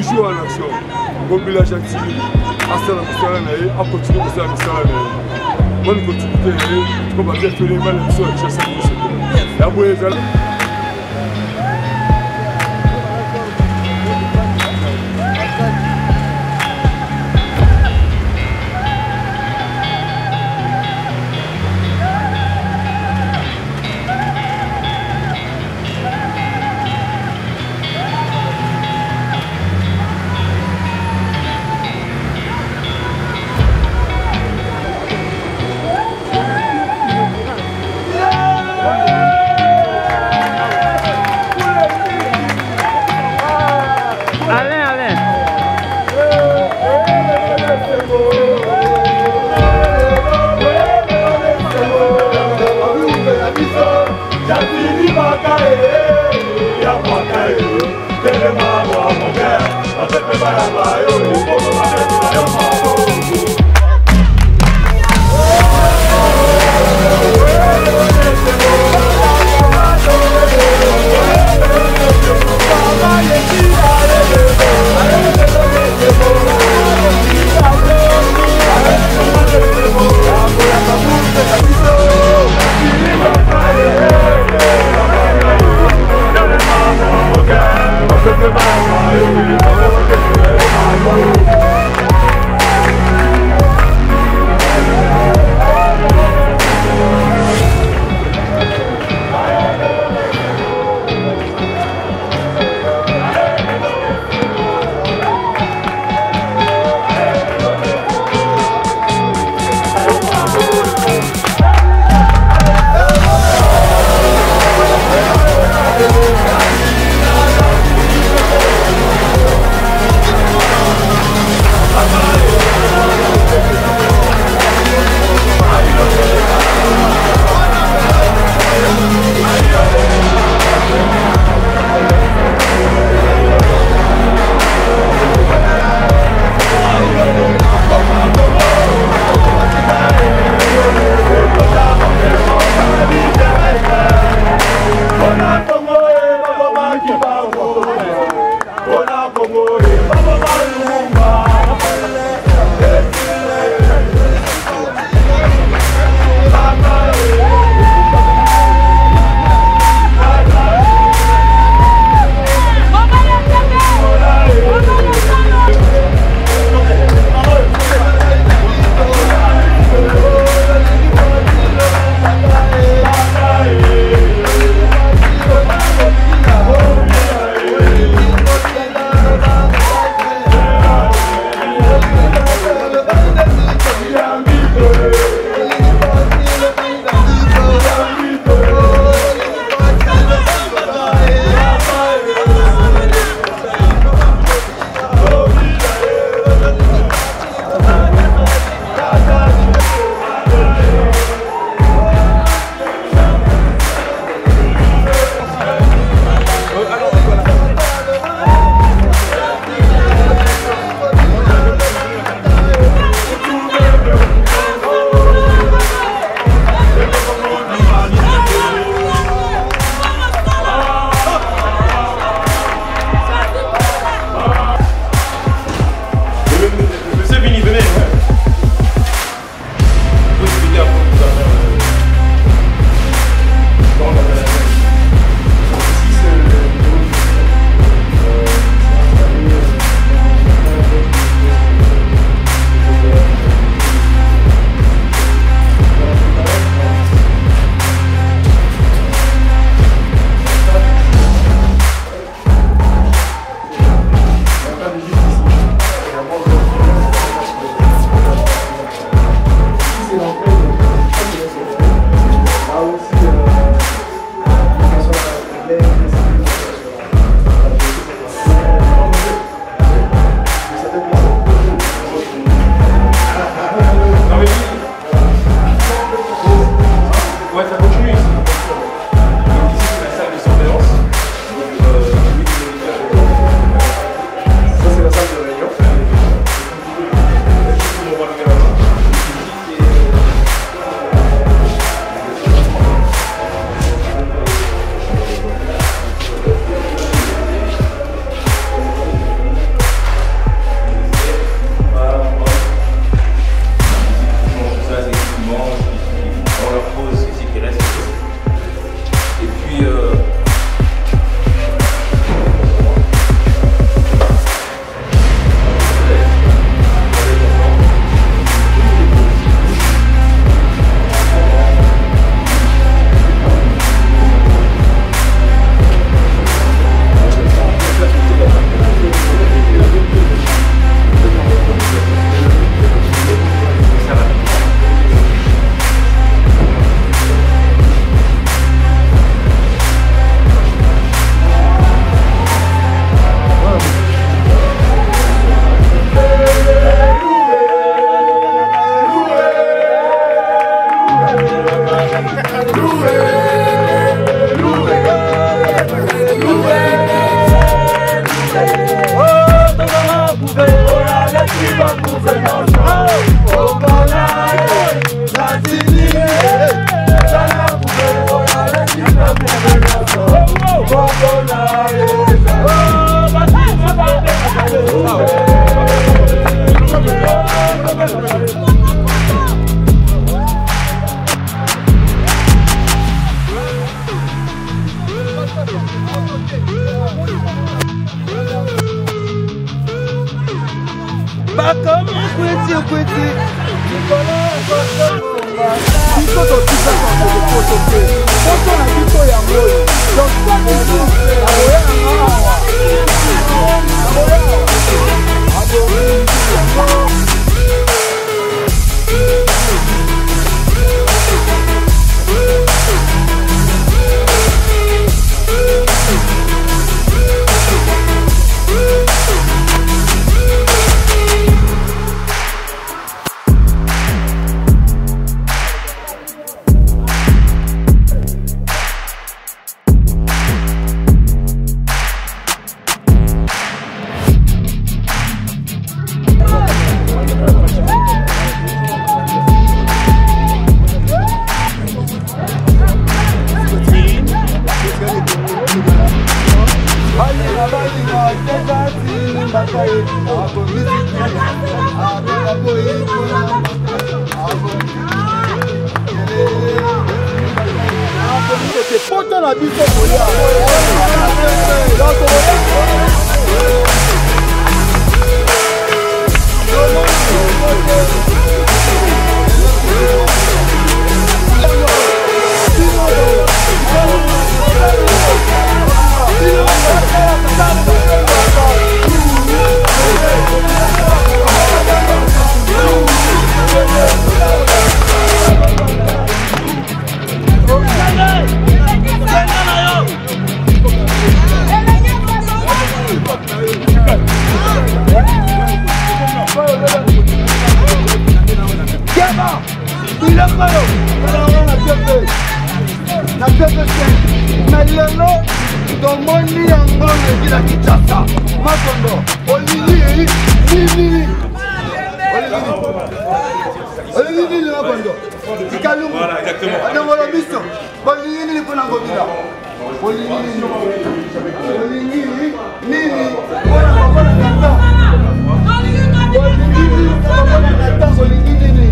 toujours en action. Mobile gentil, à cela à continuer à faire ça. Bonne continuité, comme à bien faire les mal sur la chasse à la boîte.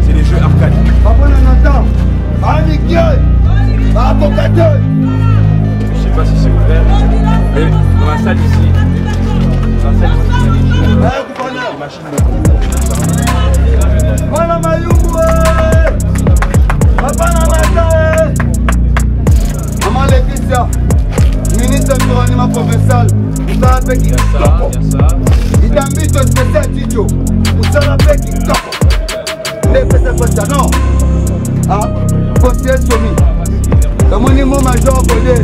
C'est les jeux arcades. Je sais pas si c'est ouvert, mais dans la salle ici, les machines Maman Laetitia, ministre de l'environnement provincial, vous savez qui il t'a mis de spécial Ticho, vous savez qui non. Ah, conseiller Somi, dans mon niveau major Bodé.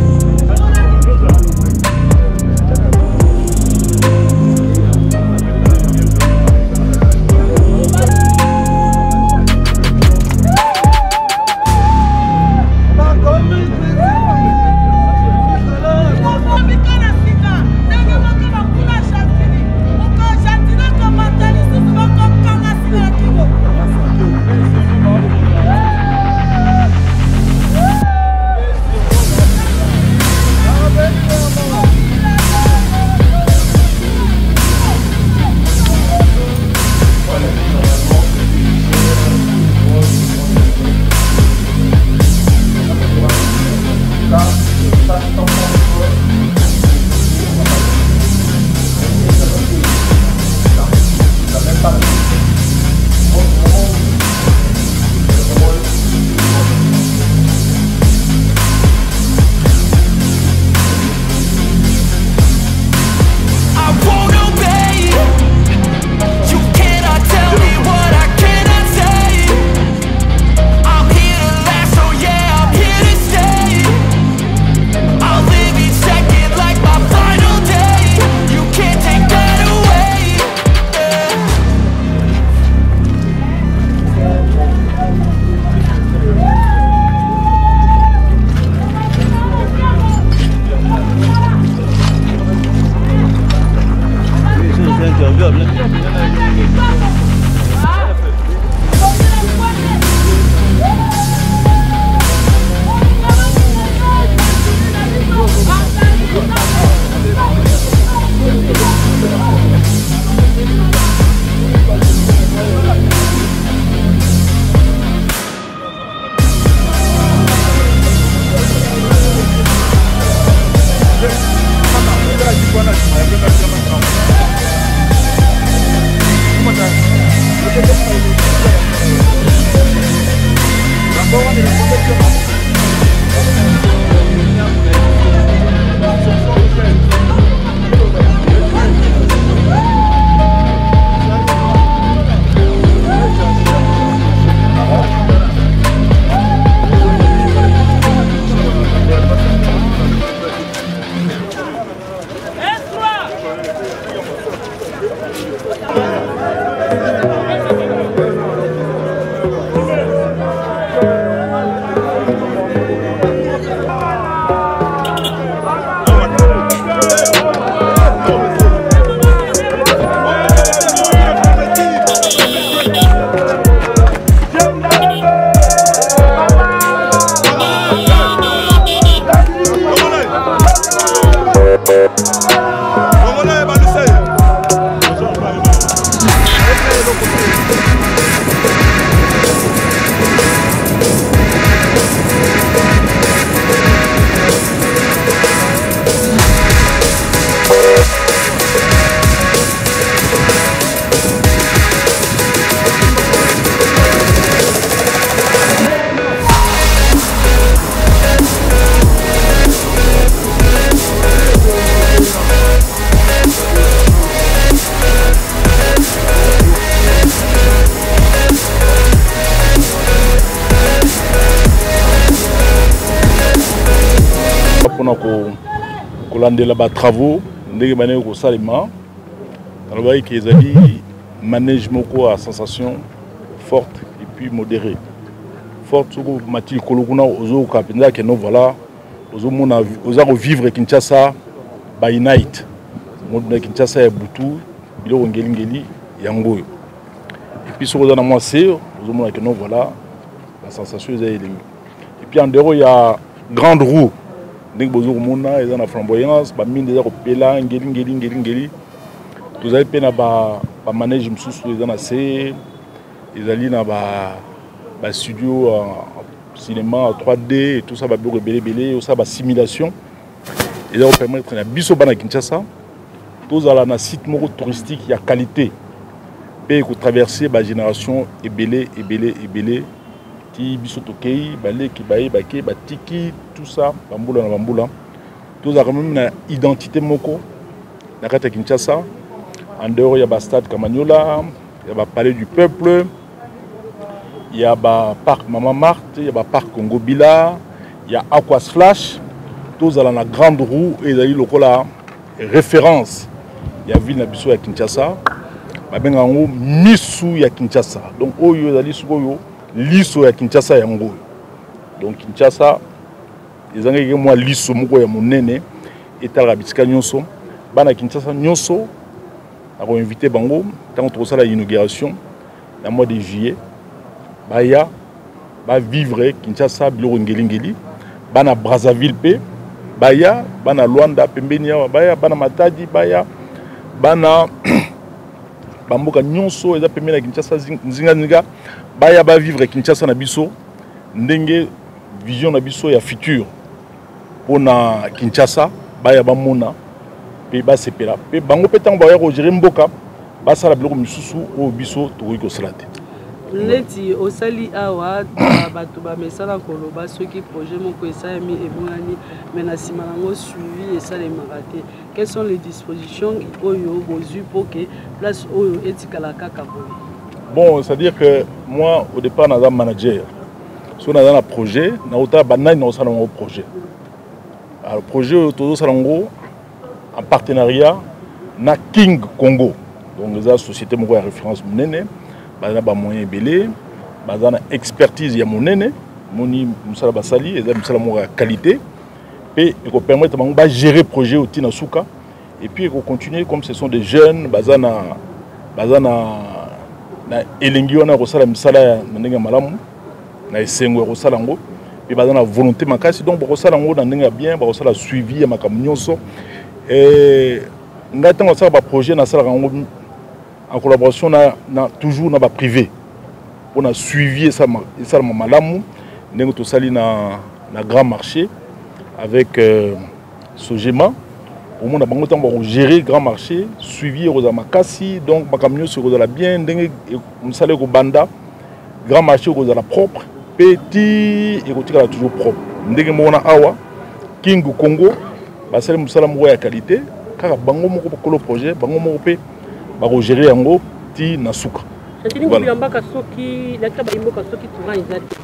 Thank you. pour kolandela ba travaux ndenge bana ko salima alors que les alliés management à sensation forte et puis modérée forte sur matil kolokuna ozo kapenda que non voilà ozo mona oza vivre Kinshasa by night monde Kinshasa ya butu bilo ngeli yango et puis sur oza na moi c'est ozo mona que non voilà la sensation est élevée et puis en dehors il y a grande roue ndenge bozo mona eza na flamboyance ba mine déjà ko pela ngeli tous avez pena ba manège msusu eza na se ezali na ba studio cinéma 3D et tout ça ba bureau belé ça ba simulation et ça va permettre na biso bana Kinshasa tous ala na site moko touristique il y a qualité et ko traverser ba génération ebelé ti biso tokei balé ki baé baké batiki tout ça bambula tous a quand même na identité moko na kata Kinshasa. En dehors, il y a le stade Kamanyola, il y a le palais du peuple, il y a le parc Maman Marthe, il y a le parc Congo Bila, il y a Aquas Flash, tous dans la grande roue et il y a la référence. Il y a la ville de Kinshasa, il y a Misu ya Kinshasa. Donc, il y a Liso ya Kinshasa yango. Donc, Kinshasa, il y a Liso ya monene et la bitika nyonso. Bana Kinshasa nyonso. Avons invité Bango, tant qu'on trouve la inauguration, dans le mois de juillet, Baya, va vivre Kinshasa, Bilo Ngeli, Bana Brazzaville, Baya, Bana Luanda, Pembenia, Baya, Bana Matadi, Baya, Bana Bamboka Nyonso, et Pembenia Kinshasa, Zinga, Baya va vivre Kinshasa Nabiso, Ndenge, vision Nabiso et futur. Pour Kinshasa, Baya Bamona. Ba sepela pe bango petang ba ya ko gérer mboka ba sala biloko misusu o biso to ko salate leti osali awa bato ba mesala koloba soki projet moko esami ebongani mena sima nango suivi esale marate quelles sont les dispositions oyo bozu pour que place oyo etikala kaka bon c'est à dire que moi au départ na manager so na un projet na ota banani na osala un projet alors projet to sala ngo en partenariat na King Congo. Donc la société de référence monene, bazana ba moyen belé, bazana expertise ya monene, moni musala basali, et musala mo qualité et il permettre de gérer projet au tina suka et puis il continuer comme ce sont des jeunes bazana na elengi wana ko sala misala na ndenge malamu na esengo ko sala ngo et bazana volonté makasi donc ko sala ngo na ndenge bien ba ko sala suivi ya makamunyoso. Et nous avons un projet en collaboration toujours dans le privé. On a suivi ça malamu. Nous avons allé dans le grand marché avec Sogema. On a géré le grand marché, suivi les Makassi, donc nous avons bien, nous avons banda grand marché propre, petit et toujours propre. Nous avons King Congo. Basel musala moko ya qualité kaka bango moko ko projet bango moko pe ba ko gérer yango ti na suka cetini ngobiyamba ka soki la taba imboka soki courant ezati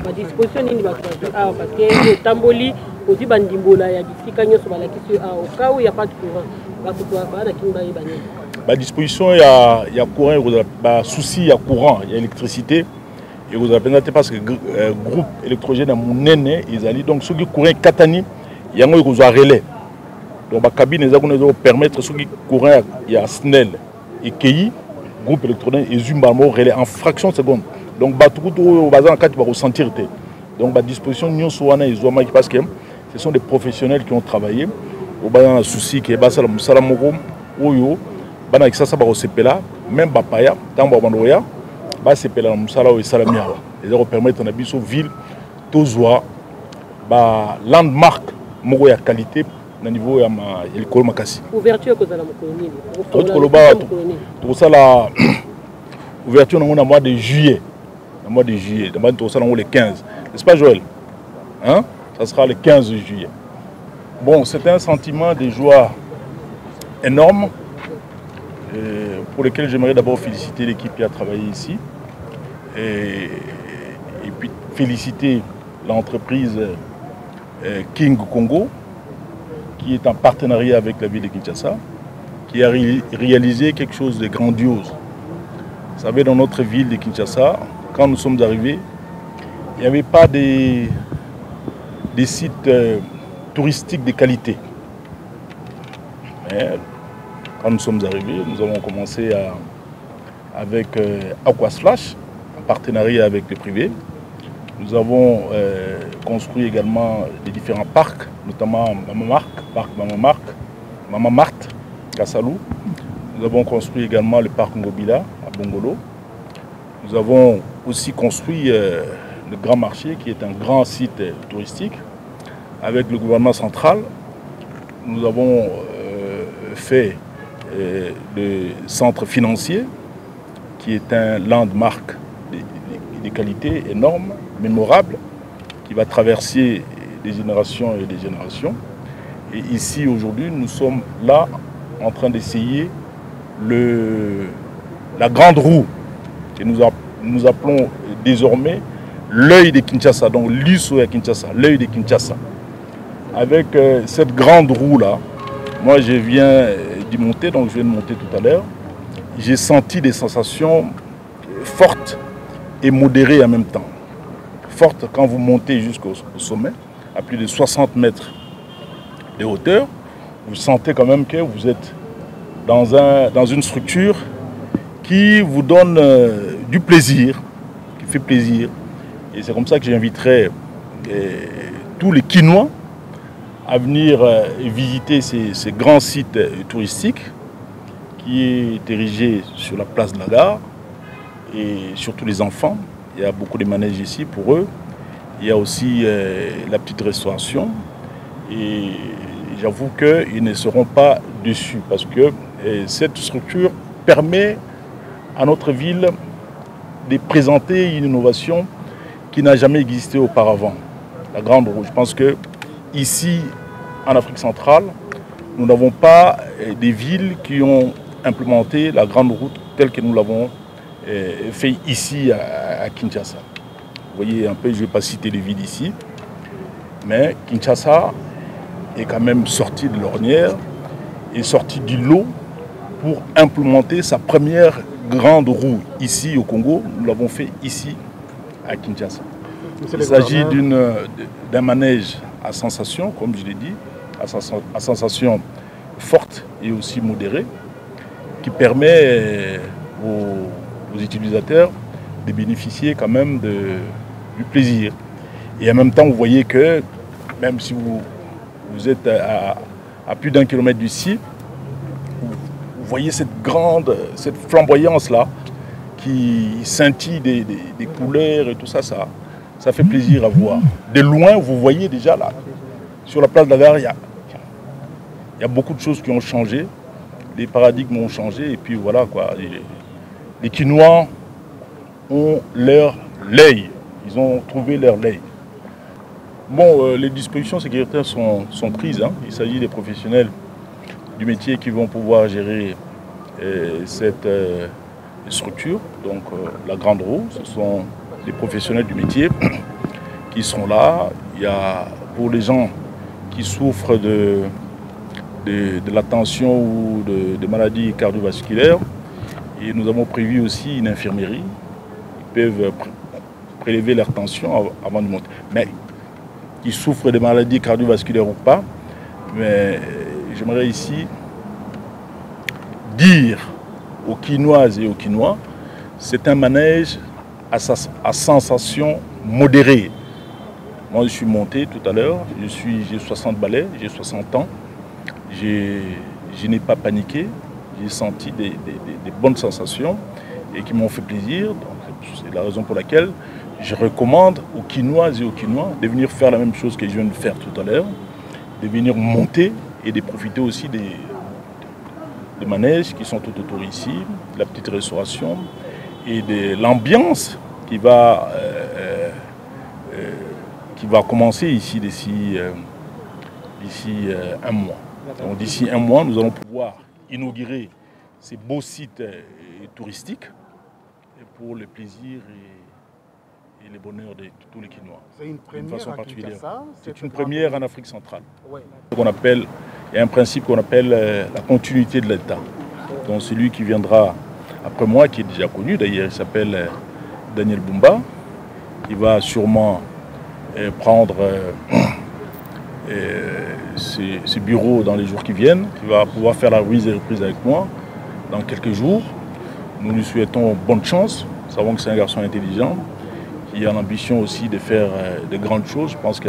ba disposition nini ba ah parce que tamboli odi bandimbola ya bisika nyoso balakisi ah au cas où il y a pas de courant ba ko ba na kimba ibani ba disposition ya courant ba souci ya courant ya électricité et vous avez parce que groupe électrogène à monene ils allaient donc ceux qui courant katani yango ko zo relais. Donc la cabine nous permettre ceux qui courent il y a SNEL et KI groupe électronique et Zumbamo relais en fraction de seconde. Donc tout bazar en cas tu vas ressentir. Donc la disposition nous soana et Zouama parce que ce sont des professionnels qui ont travaillé au bazar un souci qui est bas la musala moko oyo bana ça ba sepela même bapaya tant ba bandoya ba sepela musala o salamia et ça permettre na biso ville tozwa ba landmark moko ya qualité na niveau ya l'école makasi ouverture ko zala mokonini tout ça la ouverture dans le mois de juillet dans tout ça le 15 n'est-ce pas Joël hein ça sera le 15 juillet bon c'est un sentiment de joie énorme pour lequel j'aimerais d'abord féliciter l'équipe qui a travaillé ici et puis féliciter l'entreprise King Congo qui est en partenariat avec la ville de Kinshasa, qui a réalisé quelque chose de grandiose. Vous savez, dans notre ville de Kinshasa, quand nous sommes arrivés, il n'y avait pas des sites touristiques de qualité. Mais quand nous sommes arrivés, nous avons commencé avec Aquasplash, en partenariat avec le privé. Nous avons construit également des différents parcs, notamment Maman Marthe, Kassalou. Nous avons construit également le parc Ngobila à Bongolo. Nous avons aussi construit le Grand Marché, qui est un grand site touristique. Avec le gouvernement central, nous avons fait le centre financier, qui est un landmark de qualité énorme, mémorable, qui va traverser des générations et des générations. Et ici, aujourd'hui, nous sommes là en train d'essayer la grande roue, que nous appelons désormais l'œil de Kinshasa, donc l'USO à Kinshasa, l'œil de Kinshasa. Avec cette grande roue-là, moi je viens d'y monter, donc je viens de monter tout à l'heure, j'ai senti des sensations fortes et modérées en même temps. Fortes quand vous montez jusqu'au sommet, à plus de 60 mètres de hauteur, vous sentez quand même que vous êtes dans une structure qui vous donne du plaisir, qui fait plaisir. Et c'est comme ça que j'inviterai tous les Kinois à venir visiter ces grands sites touristiques qui est érigé sur la place de la gare et surtout les enfants. Il y a beaucoup de manèges ici pour eux. Il y a aussi la petite restauration et j'avoue qu'ils ne seront pas déçus parce que cette structure permet à notre ville de présenter une innovation qui n'a jamais existé auparavant. La Grande Roue. Je pense que ici, en Afrique centrale, nous n'avons pas des villes qui ont implémenté la Grande Route telle que nous l'avons fait ici à Kinshasa. Vous voyez un peu, je ne vais pas citer les villes ici, mais Kinshasa est quand même sorti de l'ornière, est sorti du lot pour implémenter sa première grande roue ici au Congo. Nous l'avons fait ici à Kinshasa. Il s'agit d'un manège à sensation, comme je l'ai dit, à sensation forte et aussi modérée, qui permet aux utilisateurs de bénéficier quand même du plaisir. Et en même temps, vous voyez que même si vous êtes à plus d'1 kilomètre d'ici, vous voyez cette flamboyance-là qui scintille des couleurs et tout ça, ça fait plaisir à voir. De loin, vous voyez déjà là, sur la place de la gare, il y a beaucoup de choses qui ont changé, les paradigmes ont changé, et puis voilà quoi. Les Kinois ont leur lait, ils ont trouvé leur lait. Bon, les dispositions sécuritaires sont prises, hein. Il s'agit des professionnels du métier qui vont pouvoir gérer cette structure, donc la Grande Roue, ce sont les professionnels du métier qui sont là. Il y a pour les gens qui souffrent de la tension ou de maladies cardiovasculaires, et nous avons prévu aussi une infirmerie. Ils peuvent prélever leur tension avant de monter. Mais qui souffrent de maladies cardiovasculaires ou pas, mais j'aimerais ici dire aux Kinoises et aux Kinois, c'est un manège à sensation modérée. Moi, je suis monté tout à l'heure, j'ai 60 balais, j'ai 60 ans, je n'ai pas paniqué, j'ai senti des bonnes sensations et qui m'ont fait plaisir. C'est la raison pour laquelle je recommande aux Kinoises et aux Kinois de venir faire la même chose que je viens de faire tout à l'heure, de venir monter et de profiter aussi des manèges qui sont tout autour ici, de la petite restauration et de l'ambiance qui va commencer ici d'ici un mois. Donc d'ici un mois, nous allons pouvoir inaugurer ces beaux sites touristiques pour le plaisir et le bonheur de tous les Kinois. C'est une première façon à particulière. Kinshasa. C'est une première en Afrique centrale. Ouais. Ce qu'on appelle il y a un principe qu'on appelle la continuité de l'État. Donc celui qui viendra après moi, qui est déjà connu d'ailleurs, il s'appelle Daniel Bumba, qui va sûrement prendre ses bureaux dans les jours qui viennent, qui va pouvoir faire la remise et reprise avec moi dans quelques jours. Nous lui souhaitons bonne chance. Nous savons que c'est un garçon intelligent, qui a l'ambition aussi de faire de grandes choses. Je pense que...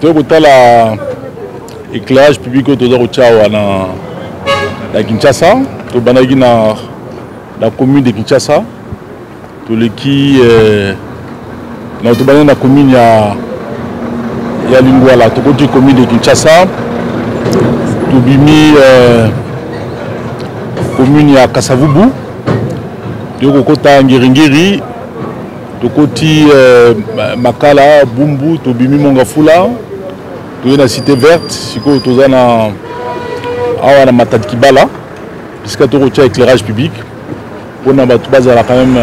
tokotala éclairage public oyo toza kotia na Kinshasa, tobandaki na commune de Kinshasa, toleki tobandaki na commune ya Lingwala, tokoti commune de Kinshasa, tobimi commune ya Kasavubu, tokokota Ngiringiri, tokoti Makala, Bumbu, tobimi Mongafula, toye na cité verte, siko toza na awa na Matadi Kibala, puisque tokotia éclairage public, pour na batu bazala quand même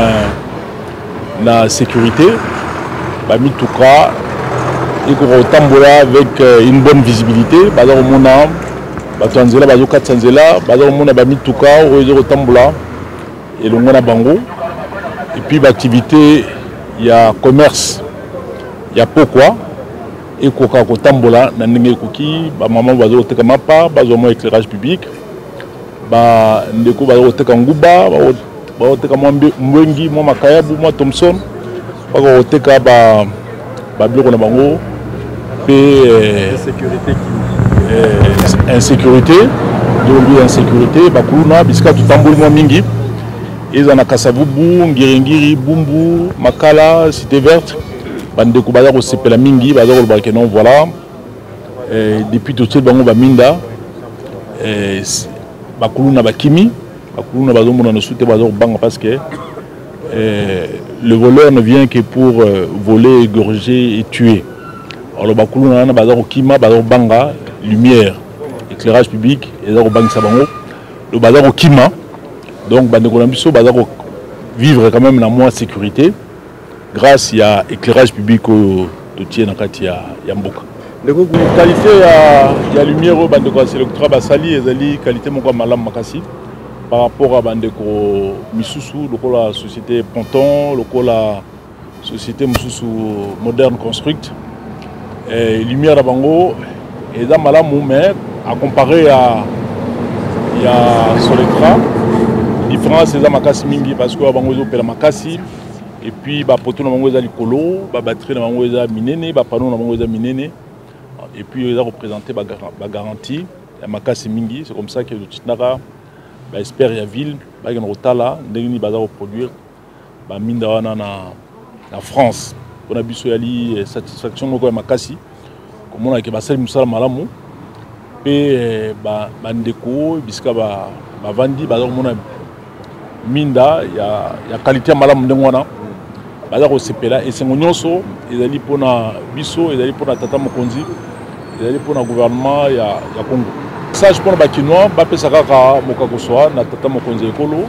la sécurité, bami tuka et qu'on tambola avec une bonne visibilité, bazar mona bato nzela bazo katsa nzela bazo mona ba mituka oyo kotambola elongo na bango et puis l'activité il y a commerce il y a pourquoi et koka kotambola na ndenge koki ba maman bazo teka mapa bazo mo éclairage public ba ndeko bazo teka nguba bazo teka mwengi mo makayabu mo Thomson bazo teka ba biloko na bango pe sécurité insécurité de insécurité bakuluna bisika tutamboli mo mingi ils en a Kasavubu ngirengiri bumbu makala cité verte bande ko baza ko sepela mingi baza ko ba non voilà depuis tout ce bango ba minda bakuluna bakimi bakuluna bazo mona no soute bazo banga parce que le voleur ne vient que pour voler, égorger et tuer. Alors bakuluna na baza ko kima bazo banga lumière éclairage public et bazo banga sabango le baza ko kima donc bande ko lambiso baza ko vivre quand même dans moins sécurité grâce à éclairage public au tient na kati ya mboka. La qualité ya lumière au bande ko sélectra basali ezali qualité moko malam makasi par rapport à bande ko misusu lokola société Ponton lokola société misusu moderne construct et lumière na bango eza malamu mais à comparer à Solectra différence eza makasi mingi parce que bango ezo pela makasi et puis ba poto na bango eza likolo ba batterie na bango eza minene ba panneau na bango eza minene et puis eza représenter ba garantie ya makasi mingi c'est comme ça que le titnara ba espère ya ville ba ngena rotala ndenge ni baza reproduire ba minda wana na France on a biso yali satisfaction moko ya makasi comme on a ke basali musala malamu pe ba ndeko bisika ba vandi baza komona minda ya qualité malamu ndenge wana baza ko sepela esengo nyonso ezali pona biso ezali pona tata mokonzi ezali pona gouvernement ya Congo sage pona bakinois bapesa kaka mokakoswa na tata mokonzi ekolo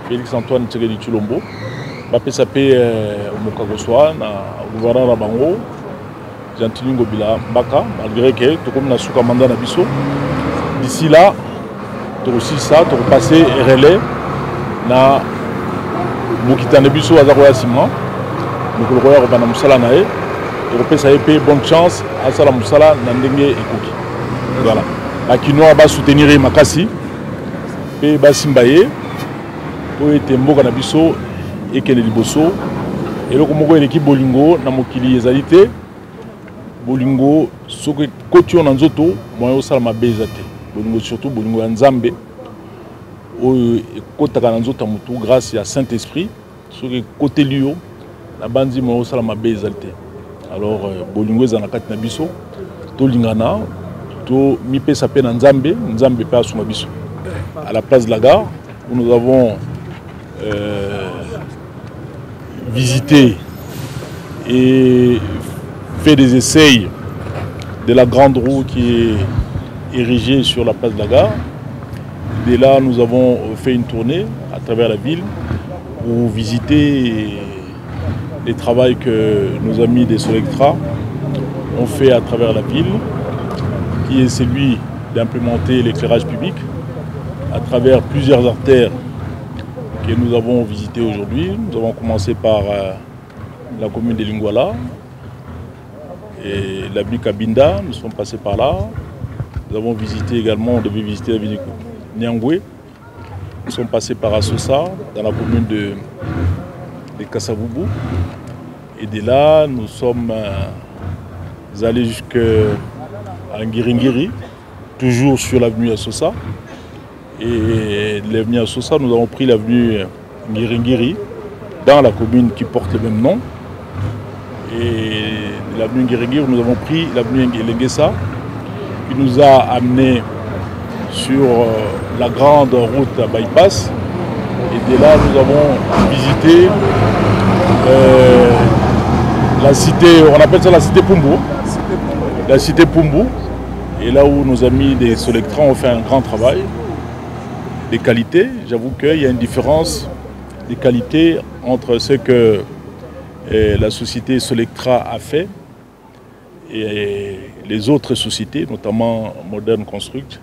Félix Antoine Tshisekedi Tshilombo bapesa pe mokakoswa na gouverneur na bango Jean-Tini Ngobila Mbaka malgré que tokomi na suka mandat na biso d'ici là aussi ça to passer relais na mokitane biso azako ya sima mokolo ya bana musala na e to pesa pe bonne chance asala musala na ndenge ekoki voilà bakinoa ba soutenir makasi pe basimba ye to ete mboka na biso ekene liboso eloko moko eleki bolingo na mokili ezali te bolingo soki kotio na nzoto moyo osala mabeza te bolingo surtout bolingo ya nzambe oyo ekotaka na nzoto mutu grâce ya Saint-Esprit soki kote liyo na banzi moyo osala mabeza te alors bolingo eza na kati na biso tolingana to mipesa pe na nzambe nzambe pe asuma biso à la place de la gare où nous avons visité et fait des essais de la grande roue qui est érigée sur la place de la gare. Dès là, nous avons fait une tournée à travers la ville pour visiter les travaux que nos amis des Solectra ont fait à travers la ville, qui est celui d'implémenter l'éclairage public à travers plusieurs artères que nous avons visitées aujourd'hui. Nous avons commencé par la commune de Lingwala et la ville Kabinda, nous sommes passés par là. Nous avons visité également, on devait visiter la ville de Nyangwe. Nous sommes passés par Assosa, dans la commune de Kasavubu. Et de là, nous sommes allés jusqu'à Ngiringiri, toujours sur l'avenue Assosa. Et de l'avenue Assosa, nous avons pris l'avenue Ngiringiri, dans la commune qui porte le même nom. Et de l'avenue Ngiringiri, nous avons pris l'avenue Ngelengesa, qui nous a amenés sur la grande route à bypass. Et de là, nous avons visité la cité, on appelle ça la cité Pumbu. La cité Pumbu. Et là où nos amis des Solectra ont fait un grand travail de qualité. J'avoue qu'il y a une différence de qualité entre ce que la société Solectra a fait et les autres sociétés, notamment Modern Construct,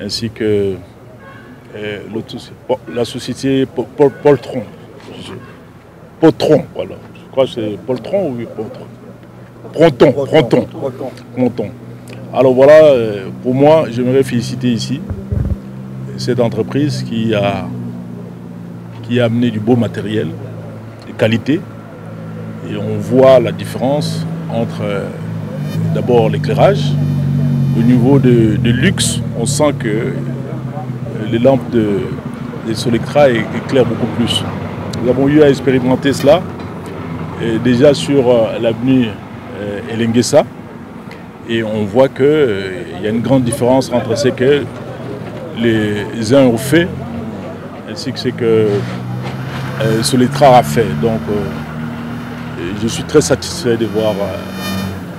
ainsi que la société Poltron. Poltron, voilà. Je crois que c'est Poltron ou Poltron. Pronton. Alors voilà, pour moi, j'aimerais féliciter ici cette entreprise qui a amené du beau matériel de qualité. Et on voit la différence entre d'abord l'éclairage. Au niveau de luxe, on sent que les lampes de Solectra éclairent beaucoup plus. Nous avons eu à expérimenter cela déjà sur l'avenue Elenguessa. Et on voit qu'il y a une grande différence entre ce que les uns ont fait ainsi que ce que Solectra a fait. Donc je suis très satisfait de voir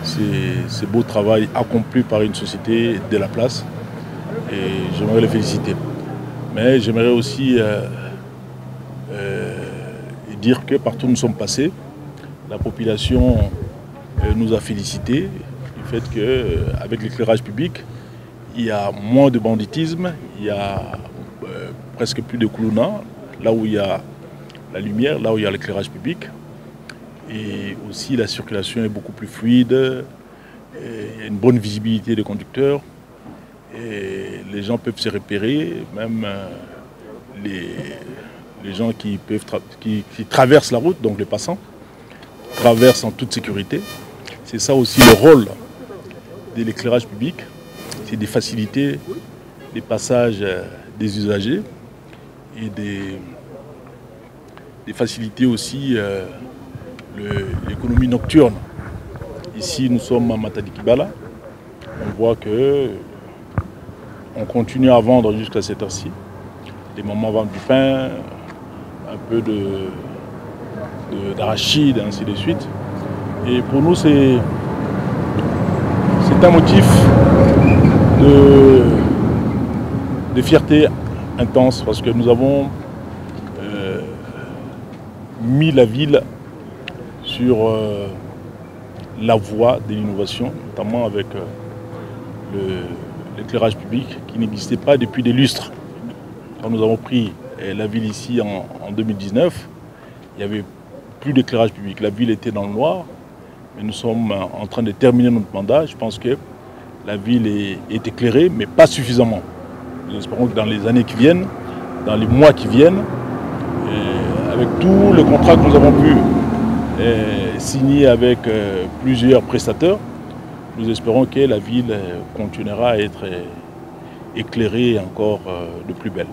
ces beaux travaux accomplis par une société de la place. Et j'aimerais les féliciter. Mais j'aimerais aussi dire que partout où nous sommes passés, la population nous a félicités du fait qu'avec l'éclairage public, il y a moins de banditisme, il y a presque plus de clownats, là où il y a la lumière, là où il y a l'éclairage public. Et aussi la circulation est beaucoup plus fluide, il y a une bonne visibilité des conducteurs. Et les gens peuvent se repérer, même les gens qui traversent la route, donc les passants, traversent en toute sécurité. C'est ça aussi le rôle de l'éclairage public, c'est de faciliter les passages des usagers et de faciliter aussi l'économie nocturne. Ici, nous sommes à Matadi Kibala. On voit que on continue à vendre jusqu'à cette heure-ci. Les mamans vendent du pain, un peu d'arachide, ainsi de suite. Et pour nous, c'est un motif de fierté intense parce que nous avons mis la ville sur la voie de l'innovation, notamment avec l'éclairage public qui n'existait pas depuis des lustres. Quand nous avons pris la ville ici en 2019, il n'y avait plus d'éclairage public. La ville était dans le noir, mais nous sommes en train de terminer notre mandat. Je pense que la ville est éclairée, mais pas suffisamment. Nous espérons que dans les années qui viennent, dans les mois qui viennent, avec tous les contrats que nous avons pu signer avec plusieurs prestataires, nous espérons que la ville continuera à être éclairée encore de plus belle.